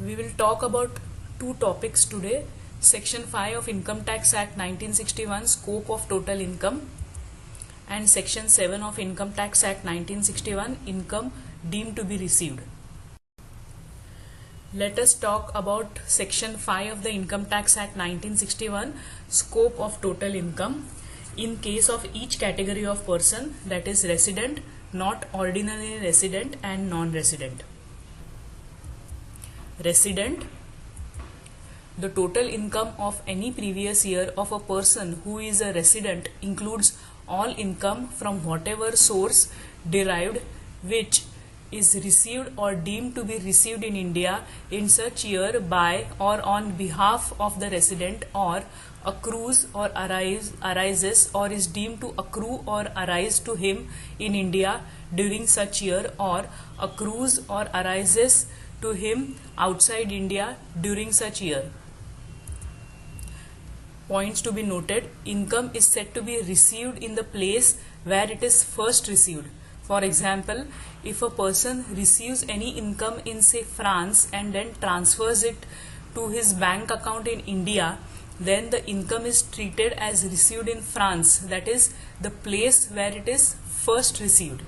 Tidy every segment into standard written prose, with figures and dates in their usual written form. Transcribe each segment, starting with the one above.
We will talk about two topics today. Section 5 of Income Tax Act 1961, Scope of Total Income, and Section 7 of Income Tax Act 1961, Income Deemed to be Received. Let us talk about Section 5 of the Income Tax Act 1961, Scope of Total Income. In case of each category of person, that is resident, not ordinary resident, and non-resident. Resident: the total income of any previous year of a person who is a resident includes all income from whatever source derived which is received or deemed to be received in India in such year by or on behalf of the resident, or accrues or arises or is deemed to accrue or arise to him in India during such year, or accrues or arises to him outside India during such year. Points to be noted: income is said to be received in the place where it is first received. For example, if a person receives any income in, say, France and then transfers it to his bank account in India, then the income is treated as received in France, that is, the place where it is first received.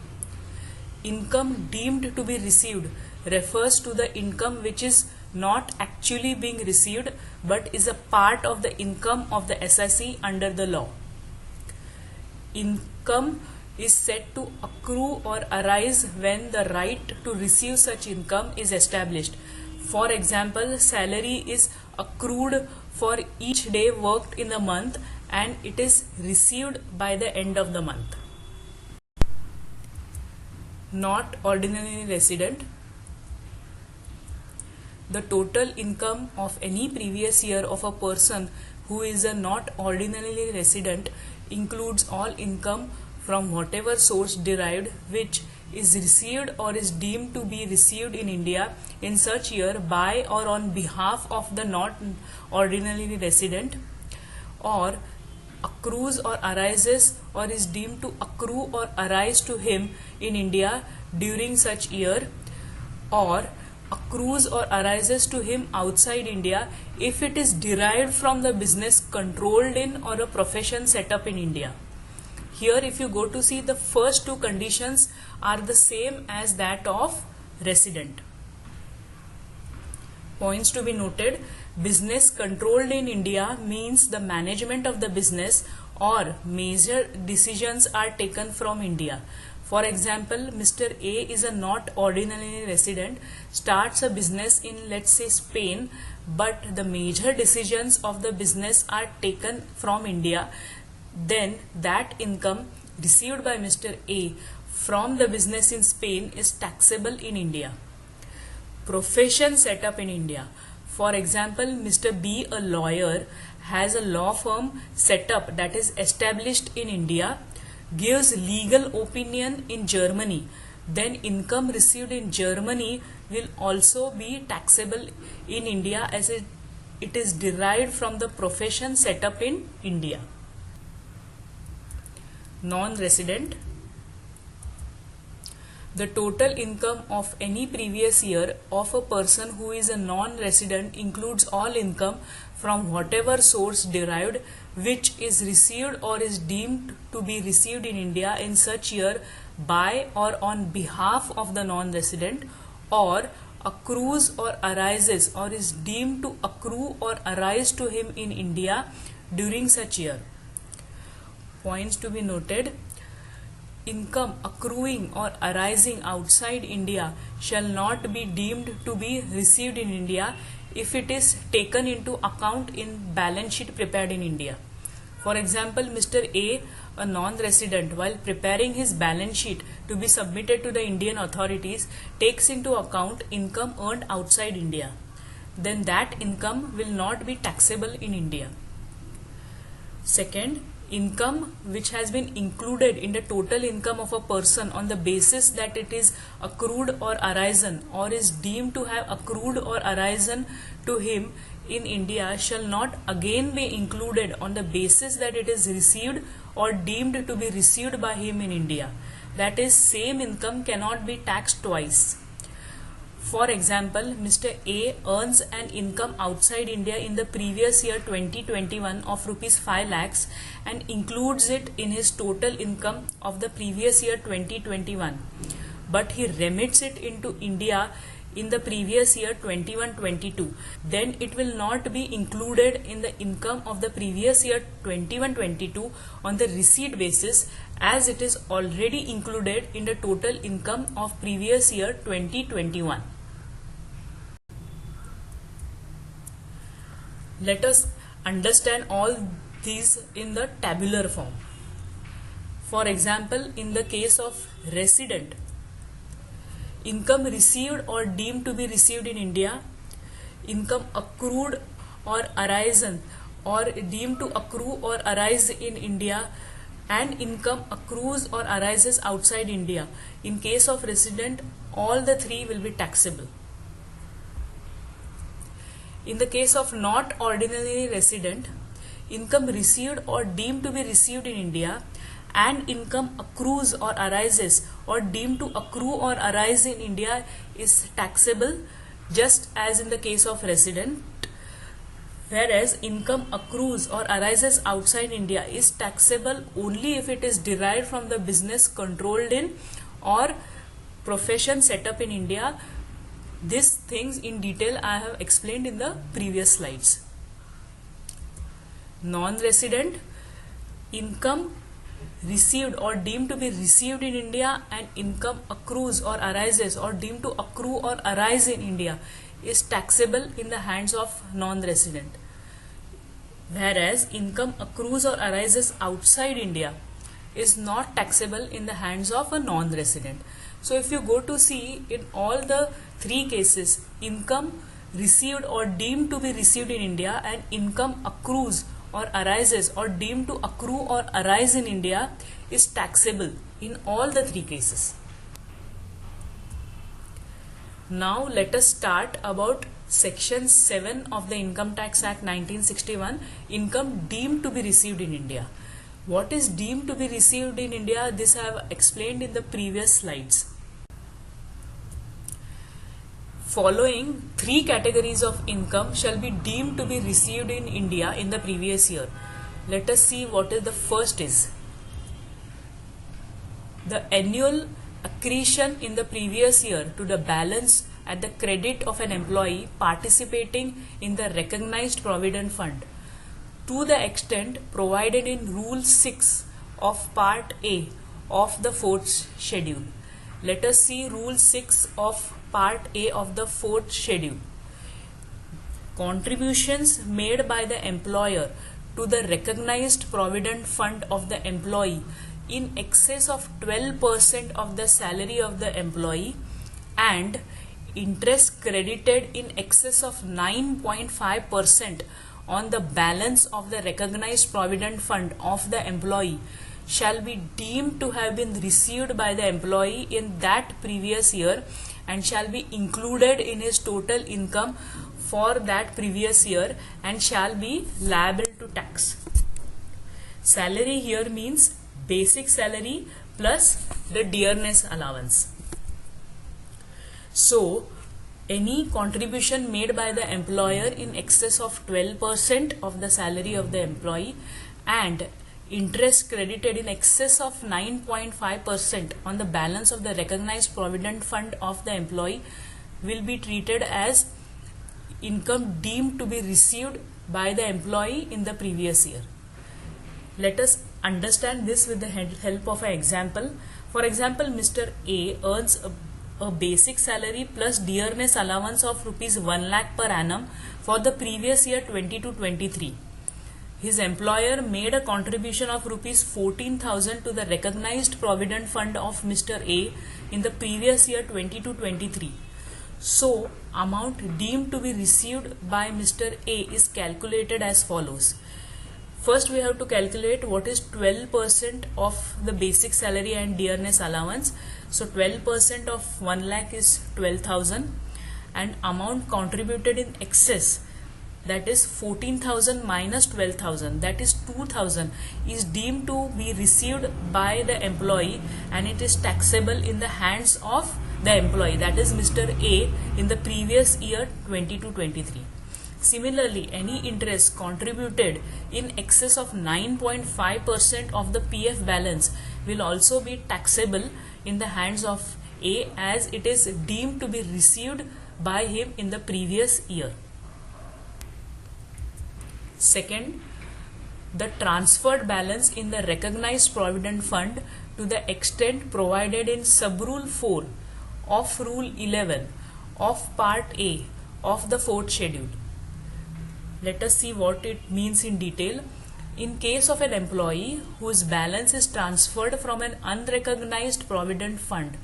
Income deemed to be received refers to the income which is not actually being received but is a part of the income of the assessee under the law. Income is said to accrue or arise when the right to receive such income is established. For example, salary is accrued for each day worked in the month and it is received by the end of the month. Not ordinary resident: the total income of any previous year of a person who is a not ordinarily resident includes all income from whatever source derived which is received or is deemed to be received in India in such year by or on behalf of the not ordinarily resident, or accrues or arises or is deemed to accrue or arise to him in India during such year, or accrues or arises to him outside India if it is derived from the business controlled in or a profession set up in India. Here, if you go to see, the first two conditions are the same as that of resident. Points to be noted: business controlled in India means the management of the business or major decisions are taken from India. For example, Mr. A is a not ordinary resident, starts a business in, let's say, Spain, but the major decisions of the business are taken from India. Then that income received by Mr. A from the business in Spain is taxable in India. Profession set up in India: for example, Mr. B, a lawyer, has a law firm set up, that is established in India, gives legal opinion in Germany, then income received in Germany will also be taxable in India as it is derived from the profession set up in India. Non-resident: the total income of any previous year of a person who is a non-resident includes all income from whatever source derived which is received or is deemed to be received in India in such year by or on behalf of the non-resident, or accrues or arises or is deemed to accrue or arise to him in India during such year. Points to be noted: income accruing or arising outside India shall not be deemed to be received in India if it is taken into account in balance sheet prepared in India. For example, Mr. A non-resident, while preparing his balance sheet to be submitted to the Indian authorities, takes into account income earned outside India. Then that income will not be taxable in India. Second, income which has been included in the total income of a person on the basis that it is accrued or arisen or is deemed to have accrued or arisen to him in India shall not again be included on the basis that it is received or deemed to be received by him in India. That is, same income cannot be taxed twice. For example, Mr. A earns an income outside India in the previous year 2021 of rupees 5 lakhs and includes it in his total income of the previous year 2021. But he remits it into India in the previous year 21-22. Then it will not be included in the income of the previous year 21-22 on the receipt basis, as it is already included in the total income of previous year 2021. Let us understand all these in the tabular form. For example, in the case of resident, income received or deemed to be received in India, income accrued or arisen or deemed to accrue or arise in India, and income accrues or arises outside India. In case of resident, all the three will be taxable. In the case of not ordinary resident, income received or deemed to be received in India and income accrues or arises or deemed to accrue or arise in India is taxable, just as in the case of resident. Whereas income accrues or arises outside India is taxable only if it is derived from the business controlled in or profession set up in India. These things in detail I have explained in the previous slides. Non-resident, income received or deemed to be received in India and income accrues or arises or deemed to accrue or arise in India is taxable in the hands of non-resident. Whereas income accrues or arises outside India is not taxable in the hands of a non-resident. So if you go to see, in all the three cases, income received or deemed to be received in India and income accrues or arises or deemed to accrue or arise in India is taxable in all the three cases. Now let us start about Section 7 of the Income Tax Act 1961, income deemed to be received in India. What is deemed to be received in India? This I have explained in the previous slides. Following three categories of income shall be deemed to be received in India in the previous year. Let us see what is the first is. The annual accretion in the previous year to the balance at the credit of an employee participating in the recognized provident fund to the extent provided in Rule 6 of Part A of the 4th schedule. Let us see Rule 6 of Part A of the 4th schedule. Contributions made by the employer to the recognized provident fund of the employee in excess of 12% of the salary of the employee and interest credited in excess of 9.5% on the balance of the recognized provident fund of the employee shall be deemed to have been received by the employee in that previous year and shall be included in his total income for that previous year and shall be liable to tax. Salary here means basic salary plus the dearness allowance. So, any contribution made by the employer in excess of 12% of the salary of the employee and interest credited in excess of 9.5% on the balance of the recognized provident fund of the employee will be treated as income deemed to be received by the employee in the previous year. Let us understand this with the help of an example. For example, Mr. A earns a basic salary plus dearness allowance of rupees 1 lakh per annum for the previous year 22-23. His employer made a contribution of rupees 14,000 to the recognized provident fund of Mr. A in the previous year 22-23. So, amount deemed to be received by Mr. A is calculated as follows. First, we have to calculate what is 12% of the basic salary and dearness allowance. So, 12% of 1 lakh is 12,000 and amount contributed in excess, that is 14,000 minus 12,000, that is 2,000, is deemed to be received by the employee and it is taxable in the hands of the employee, that is Mr. A, in the previous year 22-23. Similarly, any interest contributed in excess of 9.5% of the PF balance will also be taxable in the hands of A, as it is deemed to be received by him in the previous year. Second, the transferred balance in the recognized provident fund to the extent provided in Subrule 4 of Rule 11 of Part A of the 4th schedule. Let us see what it means in detail. In case of an employee whose balance is transferred from an unrecognized provident fund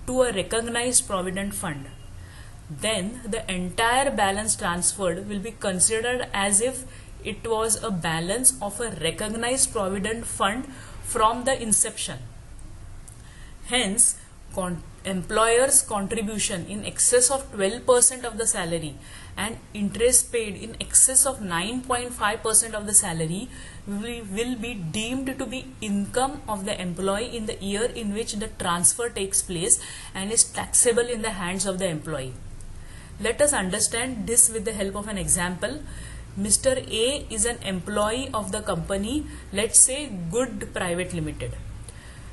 to a recognized provident fund, then the entire balance transferred will be considered as if it was a balance of a recognized provident fund from the inception. Hence, employer's contribution in excess of 12% of the salary and interest paid in excess of 9.5% of the salary will be deemed to be income of the employee in the year in which the transfer takes place and is taxable in the hands of the employee. Let us understand this with the help of an example. Mr. A is an employee of the company, let's say Good Private Limited,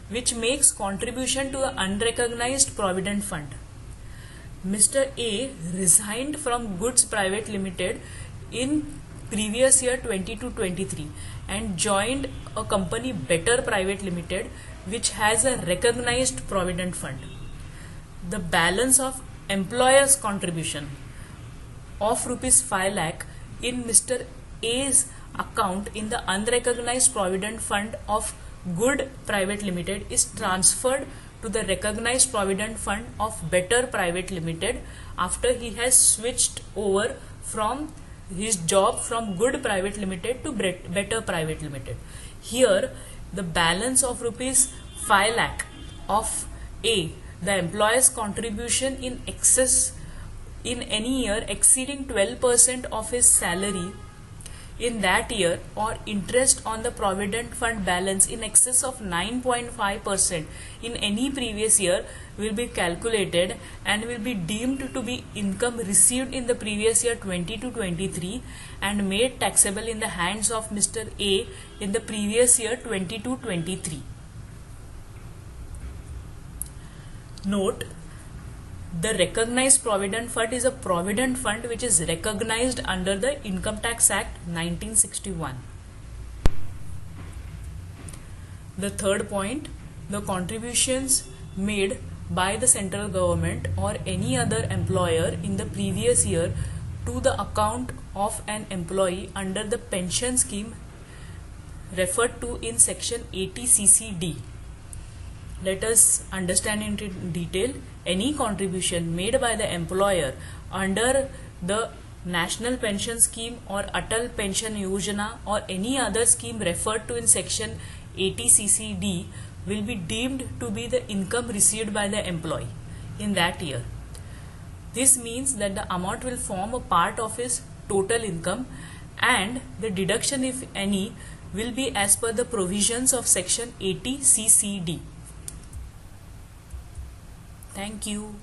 which makes contribution to an unrecognized provident fund. Mr. A resigned from Goods Private Limited in previous year 22-23 and joined a company Better Private Limited, which has a recognized provident fund. The balance of employer's contribution of rupees 5 lakh in Mr. A's account in the unrecognized provident fund of Good Private Limited is transferred to the recognized provident fund of Better Private Limited after he has switched over from his job from Good Private Limited to Better Private Limited. Here, the balance of rupees 5 lakh of A, the employer's contribution in excess in any year exceeding 12% of his salary in that year, or interest on the provident fund balance in excess of 9.5% in any previous year, will be calculated and will be deemed to be income received in the previous year 22-23 and made taxable in the hands of Mr. A in the previous year 22-23. Note, the recognized provident fund is a provident fund which is recognized under the Income Tax Act 1961. The third point, the contributions made by the central government or any other employer in the previous year to the account of an employee under the pension scheme referred to in section 80 CCD. Let us understand in detail. Any contribution made by the employer under the National Pension Scheme or Atal Pension Yojana or any other scheme referred to in section 80 CCD will be deemed to be the income received by the employee in that year. This means that the amount will form a part of his total income and the deduction, if any, will be as per the provisions of section 80 CCD. Thank you.